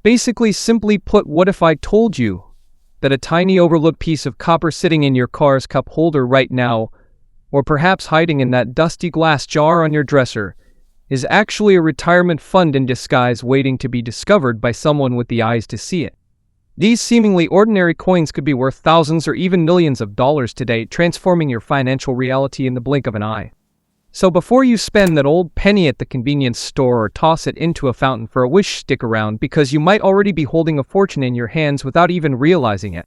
Basically, simply put, what if I told you that a tiny overlooked piece of copper sitting in your car's cup holder right now, or perhaps hiding in that dusty glass jar on your dresser, is actually a retirement fund in disguise waiting to be discovered by someone with the eyes to see it? These seemingly ordinary coins could be worth thousands or even millions of dollars today, transforming your financial reality in the blink of an eye. So before you spend that old penny at the convenience store or toss it into a fountain for a wish, stick around, because you might already be holding a fortune in your hands without even realizing it.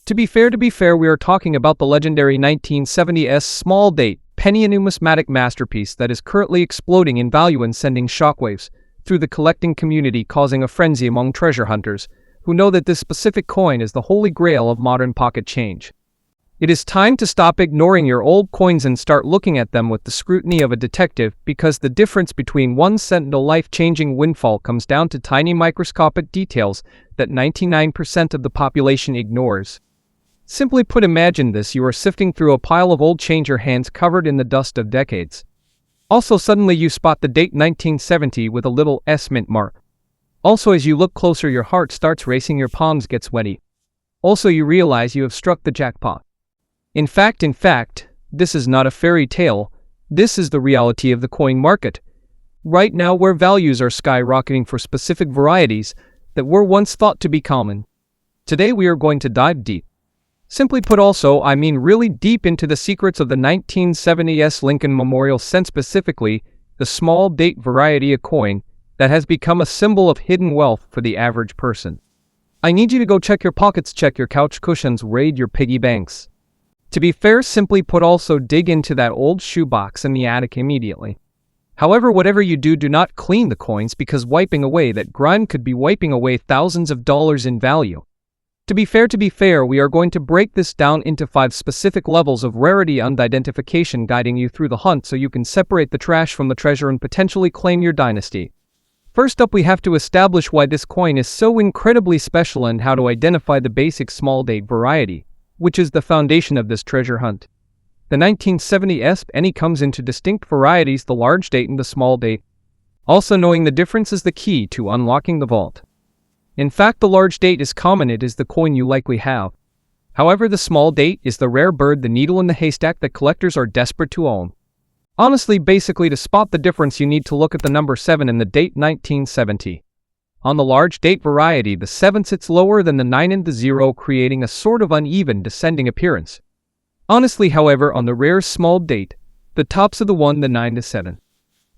To be fair, we are talking about the legendary 1970s small date penny, a numismatic masterpiece that is currently exploding in value and sending shockwaves through the collecting community, causing a frenzy among treasure hunters who know that this specific coin is the holy grail of modern pocket change. It is time to stop ignoring your old coins and start looking at them with the scrutiny of a detective, because the difference between 1 cent and a life-changing windfall comes down to tiny microscopic details that 99% of the population ignores. Simply put, imagine this: you are sifting through a pile of old change, your hands covered in the dust of decades. Also, suddenly you spot the date 1970 with a little S mint mark. Also, as you look closer, your heart starts racing, your palms get sweaty. Also, you realize you have struck the jackpot. In fact, this is not a fairy tale. This is the reality of the coin market right now, where values are skyrocketing for specific varieties that were once thought to be common. Today we are going to dive deep. Simply put, really deep, into the secrets of the 1970s Lincoln Memorial Cent, specifically the small date variety of coin that has become a symbol of hidden wealth for the average person. I need you to go check your pockets, check your couch cushions, raid your piggy banks. To be fair, simply put, also dig into that old shoebox in the attic immediately. However, whatever you do, do not clean the coins, because wiping away that grime could be wiping away thousands of dollars in value. To be fair, we are going to break this down into 5 specific levels of rarity and identification, guiding you through the hunt so you can separate the trash from the treasure and potentially claim your dynasty. First up, we have to establish why this coin is so incredibly special and how to identify the basic small date variety, which is the foundation of this treasure hunt. The 1970s penny comes into distinct varieties: the large date and the small date. Also, knowing the difference is the key to unlocking the vault. In fact, the large date is common, it is the coin you likely have. However, the small date is the rare bird, the needle in the haystack that collectors are desperate to own. Honestly, basically, to spot the difference, you need to look at the number 7 in the date 1970. On the large date variety, the 7 sits lower than the 9 and the 0, creating a sort of uneven descending appearance. Honestly, however, on the rare small date, the tops of the 1, the 9, the 7.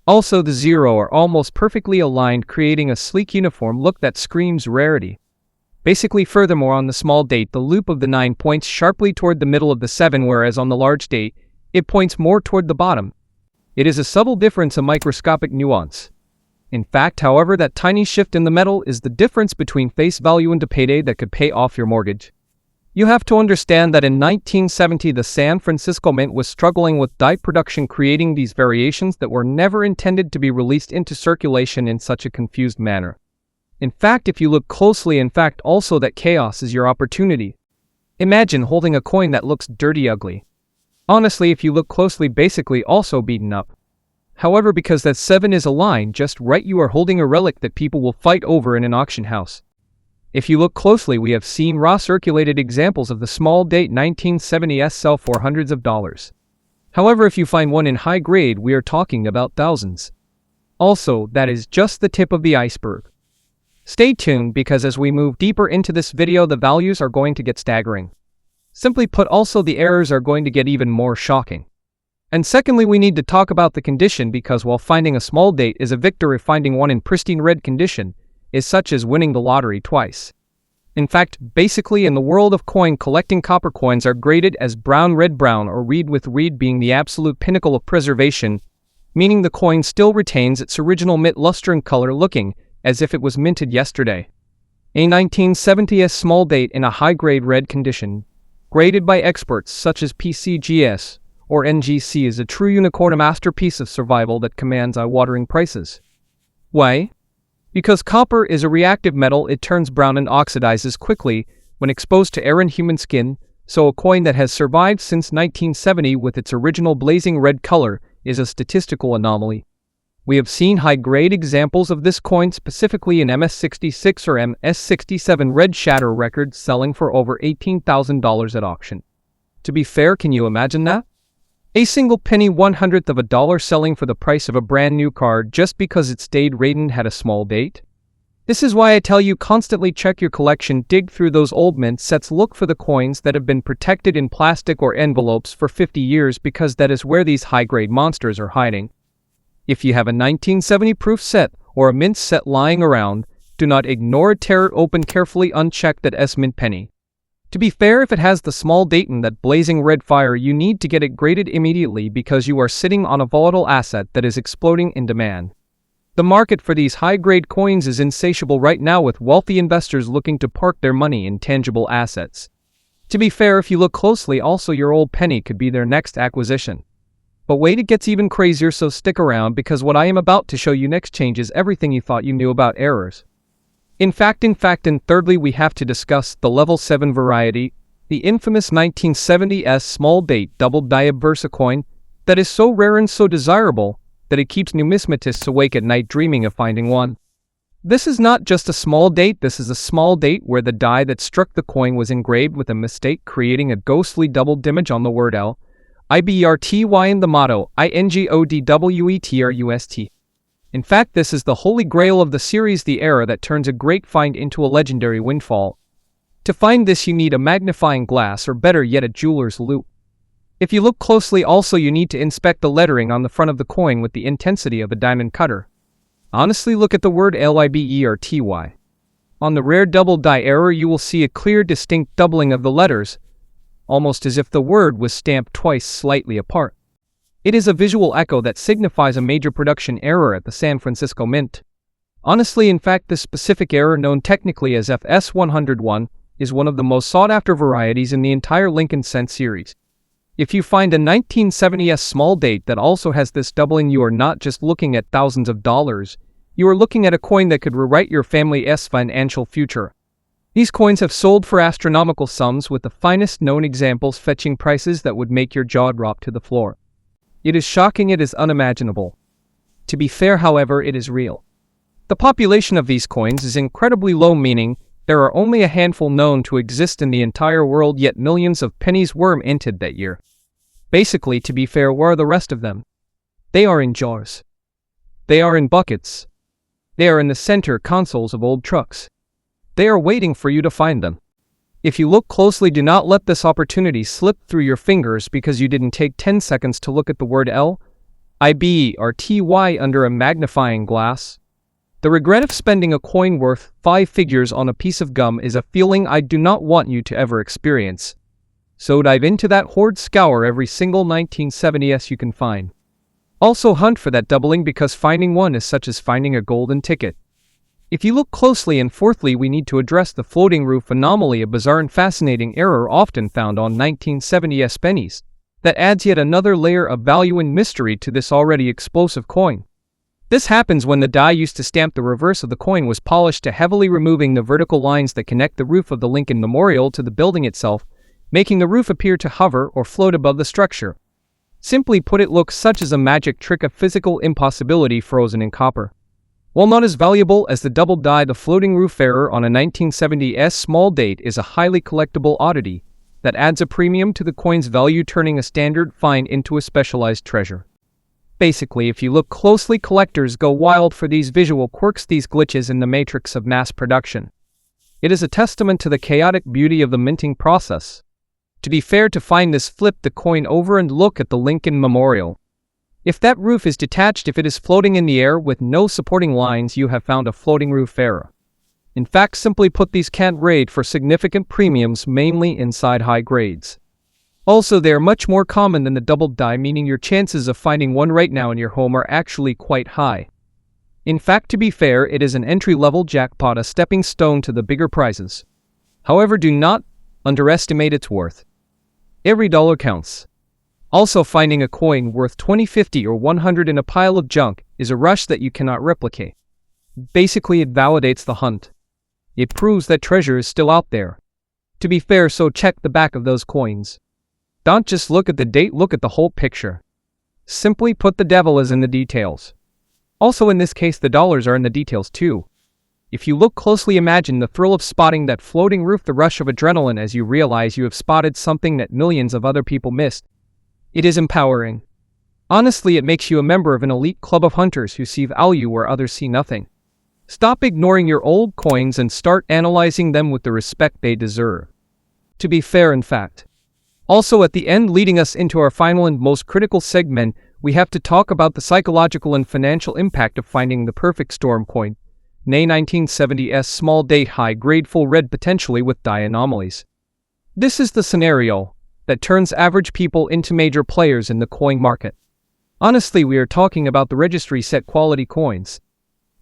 Also, the 0 are almost perfectly aligned, creating a sleek uniform look that screams rarity. Basically, furthermore, on the small date, the loop of the 9 points sharply toward the middle of the 7, whereas on the large date, it points more toward the bottom. It is a subtle difference, a microscopic nuance. In fact, however, that tiny shift in the metal is the difference between face value and a payday that could pay off your mortgage. You have to understand that in 1970, the San Francisco Mint was struggling with die production, creating these variations that were never intended to be released into circulation in such a confused manner. In fact, if you look closely, also that chaos is your opportunity. Imagine holding a coin that looks dirty, ugly. Honestly, if you look closely, basically also beaten up. However, because that 7 is aligned just right, you are holding a relic that people will fight over in an auction house. If you look closely, we have seen raw circulated examples of the small date 1970s sell for hundreds of dollars. However, if you find one in high grade, we are talking about thousands. Also, that is just the tip of the iceberg. Stay tuned, because as we move deeper into this video, the values are going to get staggering. Simply put, also the errors are going to get even more shocking. And secondly, we need to talk about the condition, because while finding a small date is a victory, finding one in pristine red condition is such as winning the lottery twice. In fact, basically, in the world of coin collecting, copper coins are graded as brown, or reed, with reed being the absolute pinnacle of preservation, meaning the coin still retains its original mint luster and color, looking as if it was minted yesterday. A 1970s small date in a high-grade red condition, graded by experts such as PCGS or NGC, is a true unicorn, a masterpiece of survival that commands eye-watering prices. Why? Because copper is a reactive metal, it turns brown and oxidizes quickly when exposed to air and human skin, so a coin that has survived since 1970 with its original blazing red color is a statistical anomaly. We have seen high-grade examples of this coin specifically in MS66 or MS67 red shatter records selling for over $18,000 at auction. To be fair, can you imagine that? A single penny 1/100th of a dollar selling for the price of a brand new car just because its date rated had a small date? This is why I tell you constantly check your collection, dig through those old mint sets, look for the coins that have been protected in plastic or envelopes for 50 years because that is where these high-grade monsters are hiding. If you have a 1970 proof set or a mint set lying around, do not ignore it, tear it open carefully, uncheck that S-mint penny. To be fair, if it has the small date and that blazing red fire, you need to get it graded immediately because you are sitting on a volatile asset that is exploding in demand. The market for these high-grade coins is insatiable right now, with wealthy investors looking to park their money in tangible assets. To be fair, if you look closely, also your old penny could be their next acquisition. But wait, it gets even crazier, so stick around because what I am about to show you next changes everything you thought you knew about errors. In fact, and thirdly, we have to discuss the level 7 variety, the infamous 1970s small date double die Versa coin that is so rare and so desirable that it keeps numismatists awake at night dreaming of finding one. This is not just a small date, this is a small date where the die that struck the coin was engraved with a mistake, creating a ghostly double image on the word L, IBERTY and the motto, INGODWETRUST. In fact, this is the holy grail of the series, the error that turns a great find into a legendary windfall. To find this, you need a magnifying glass, or better yet, a jeweler's loupe. If you look closely, also you need to inspect the lettering on the front of the coin with the intensity of a diamond cutter. Honestly, look at the word LIBERTY. On the rare double die error, you will see a clear, distinct doubling of the letters, almost as if the word was stamped twice slightly apart. It is a visual echo that signifies a major production error at the San Francisco Mint. Honestly, in fact, this specific error, known technically as FS101, is one of the most sought-after varieties in the entire Lincoln Cent series. If you find a 1970s small date that also has this doubling, you are not just looking at thousands of dollars, you are looking at a coin that could rewrite your family's financial future. These coins have sold for astronomical sums, with the finest known examples fetching prices that would make your jaw drop to the floor. It is shocking, it is unimaginable. To be fair, however, it is real. The population of these coins is incredibly low, meaning there are only a handful known to exist in the entire world, yet millions of pennies were minted that year. Basically, to be fair, where are the rest of them? They are in jars. They are in buckets. They are in the center consoles of old trucks. They are waiting for you to find them. If you look closely, do not let this opportunity slip through your fingers because you didn't take 10 seconds to look at the word LIBERTY under a magnifying glass. The regret of spending a coin worth 5 figures on a piece of gum is a feeling I do not want you to ever experience. So dive into that hoard, scour every single 1970s you can find. Also hunt for that doubling, because finding one is such as finding a golden ticket. If you look closely, and fourthly, we need to address the floating roof anomaly, a bizarre and fascinating error often found on 1970s pennies that adds yet another layer of value and mystery to this already explosive coin. This happens when the die used to stamp the reverse of the coin was polished to heavily removing the vertical lines that connect the roof of the Lincoln Memorial to the building itself, making the roof appear to hover or float above the structure. Simply put, it looks such as a magic trick, a physical impossibility frozen in copper. While not as valuable as the double die, the floating roof error on a 1970s small date is a highly collectible oddity that adds a premium to the coin's value, turning a standard find into a specialized treasure. Basically, if you look closely, collectors go wild for these visual quirks, these glitches in the matrix of mass production. It is a testament to the chaotic beauty of the minting process. To be fair, to find this, flip the coin over and look at the Lincoln Memorial. If that roof is detached, if it is floating in the air with no supporting lines, you have found a floating roof error. In fact, simply put, these can't rate for significant premiums, mainly inside high grades. Also, they are much more common than the double die, meaning your chances of finding one right now in your home are actually quite high. In fact, to be fair, it is an entry-level jackpot, a stepping stone to the bigger prizes. However, do not underestimate its worth. Every dollar counts. Also, finding a coin worth 20, 50, or 100 in a pile of junk is a rush that you cannot replicate. Basically, it validates the hunt. It proves that treasure is still out there. To be fair, so check the back of those coins. Don't just look at the date, look at the whole picture. Simply put, the devil is in the details. Also in this case, the dollars are in the details too. If you look closely, imagine the thrill of spotting that floating roof, the rush of adrenaline as you realize you have spotted something that millions of other people missed. It is empowering. Honestly, it makes you a member of an elite club of hunters who see value where others see nothing. Stop ignoring your old coins and start analyzing them with the respect they deserve. To be fair, in fact. Also at the end, leading us into our final and most critical segment, we have to talk about the psychological and financial impact of finding the perfect storm coin. Nay 1970s small date high grade full red potentially with die anomalies. This is the scenario that turns average people into major players in the coin market. Honestly, we are talking about the registry set quality coins.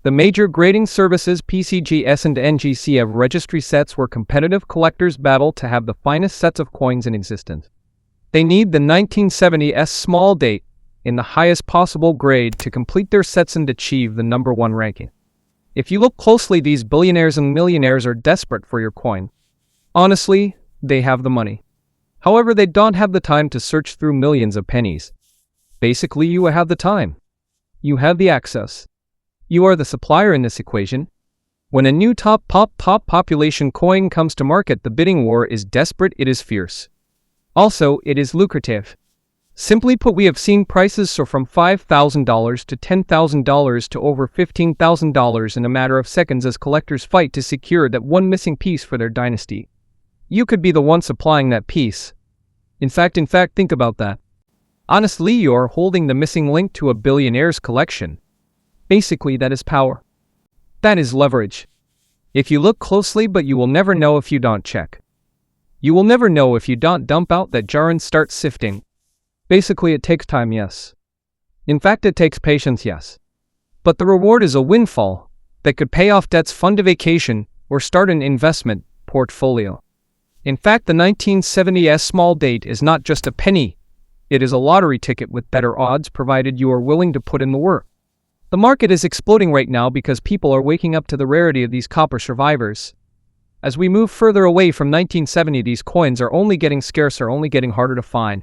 The major grading services PCGS and NGC have registry sets where competitive collectors battle to have the finest sets of coins in existence. They need the 1970s small date in the highest possible grade to complete their sets and achieve the #1 ranking. If you look closely, these billionaires and millionaires are desperate for your coin. Honestly, they have the money. However, they don't have the time to search through millions of pennies. Basically, you have the time. You have the access. You are the supplier in this equation. When a new top population coin comes to market, the bidding war is desperate, it is fierce. Also, it is lucrative. Simply put, we have seen prices soar from $5,000 to $10,000 to over $15,000 in a matter of seconds as collectors fight to secure that one missing piece for their dynasty. You could be the one supplying that piece. In fact, think about that. Honestly, you're holding the missing link to a billionaire's collection. Basically, that is power. That is leverage. If you look closely, but you will never know if you don't check. You will never know if you don't dump out that jar and start sifting. Basically, it takes time, yes. In fact, it takes patience, yes. But the reward is a windfall that could pay off debts, fund a vacation, or start an investment portfolio. In fact, the 1970s small date is not just a penny. It is a lottery ticket with better odds provided you are willing to put in the work. The market is exploding right now because people are waking up to the rarity of these copper survivors. As we move further away from 1970, these coins are only getting scarcer, only getting harder to find.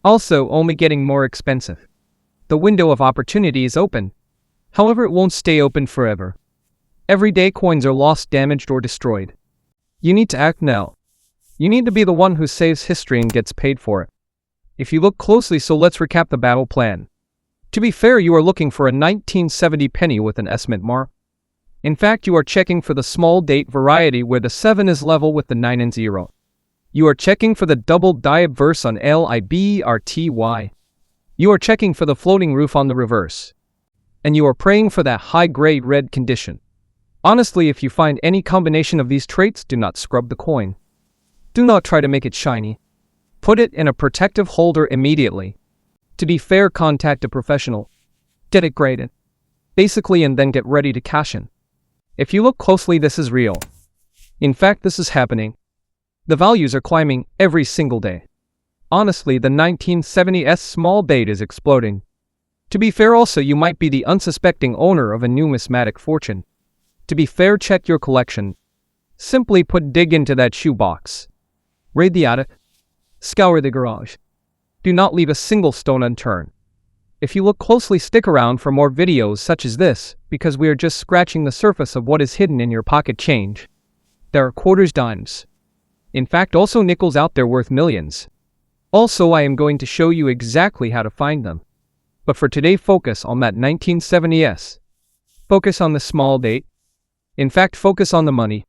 Also, only getting more expensive. The window of opportunity is open. However, it won't stay open forever. Every day coins are lost, damaged, or destroyed. You need to act now. You need to be the one who saves history and gets paid for it. If you look closely, so let's recap the battle plan. To be fair, you are looking for a 1970 penny with an estimate mark. In fact, you are checking for the small date variety where the 7 is level with the 9 and 0. You are checking for the double die obverse on LIBRTY. You are checking for the floating roof on the reverse. And you are praying for that high-grade red condition. Honestly, if you find any combination of these traits, do not scrub the coin. Do not try to make it shiny. Put it in a protective holder immediately. To be fair, contact a professional. Get it graded. Basically, and then get ready to cash in. If you look closely, this is real. In fact, this is happening. The values are climbing every single day. Honestly, the 1970s small date is exploding. To be fair, also, you might be the unsuspecting owner of a numismatic fortune. To be fair, check your collection. Simply put, dig into that shoebox. Raid the attic. Scour the garage. Do not leave a single stone unturned. If you look closely, stick around for more videos such as this, because we are just scratching the surface of what is hidden in your pocket change. There are quarters, dimes. In fact, also nickels out there worth millions. Also, I am going to show you exactly how to find them. But for today, focus on that 1970s. Focus on the small date. In fact, focus on the money.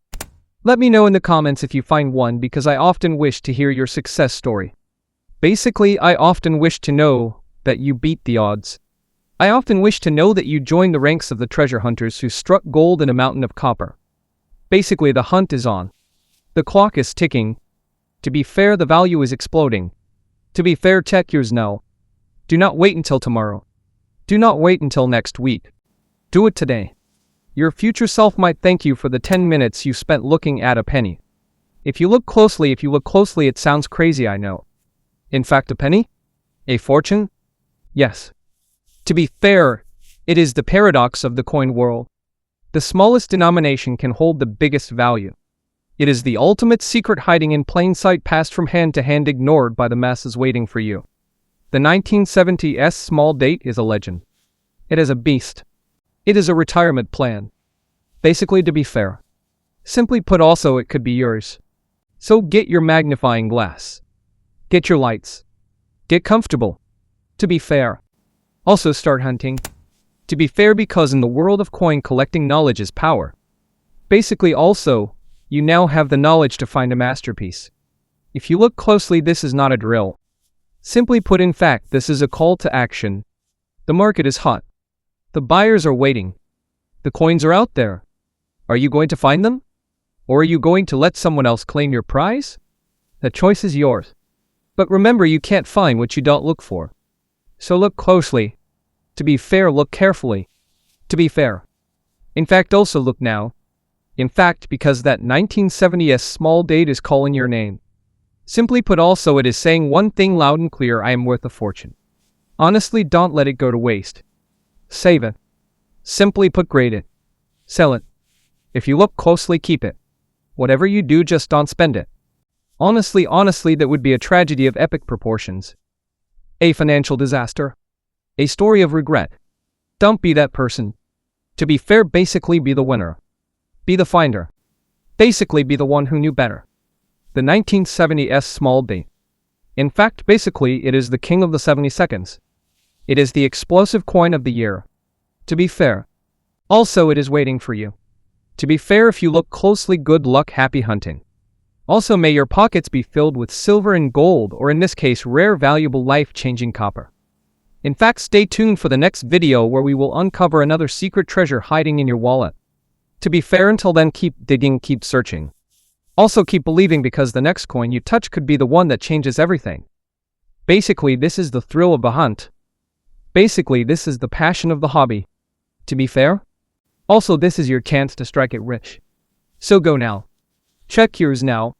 Let me know in the comments if you find one, because I often wish to hear your success story. Basically, I often wish to know that you beat the odds. I often wish to know that you join the ranks of the treasure hunters who struck gold in a mountain of copper. Basically, the hunt is on. The clock is ticking. To be fair, the value is exploding. To be fair, check yours now. Do not wait until tomorrow. Do not wait until next week. Do it today. Your future self might thank you for the 10 minutes you spent looking at a penny. If you look closely, it sounds crazy, I know. In fact, a penny? A fortune? Yes. To be fair, it is the paradox of the coin world. The smallest denomination can hold the biggest value. It is the ultimate secret hiding in plain sight, passed from hand to hand, ignored by the masses waiting for you. The 1970s small date is a legend. It is a beast. It is a retirement plan. Basically, to be fair. Simply put, also it could be yours. So get your magnifying glass. Get your lights. Get comfortable. To be fair. Also start hunting. To be fair, because in the world of coin collecting, knowledge is power. Basically, also, you now have the knowledge to find a masterpiece. If you look closely, this is not a drill. Simply put, in fact, this is a call to action. The market is hot. The buyers are waiting. The coins are out there. Are you going to find them? Or are you going to let someone else claim your prize? The choice is yours. But remember, you can't find what you don't look for. So look closely. To be fair, look carefully. To be fair. In fact, also look now. In fact, because that 1970s small date is calling your name. Simply put, also it is saying one thing loud and clear: I am worth a fortune. Honestly, don't let it go to waste. Save it. Simply put, grade it. Sell it. If you look closely, keep it. Whatever you do, just don't spend it. Honestly, that would be a tragedy of epic proportions. A financial disaster. A story of regret. Don't be that person. To be fair, basically be the winner. Be the finder. Basically be the one who knew better. The 1970s small date. In fact, basically it is the king of the 70 seconds. It is the explosive coin of the year. To be fair. Also, it is waiting for you. To be fair, if you look closely, good luck, happy hunting. Also, may your pockets be filled with silver and gold, or in this case, rare, valuable, life-changing copper. In fact, stay tuned for the next video where we will uncover another secret treasure hiding in your wallet. To be fair, until then, keep digging, keep searching. Also, keep believing, because the next coin you touch could be the one that changes everything. Basically, this is the thrill of the hunt. Basically, this is the passion of the hobby. To be fair? Also, this is your chance to strike it rich. So go now. Check yours now.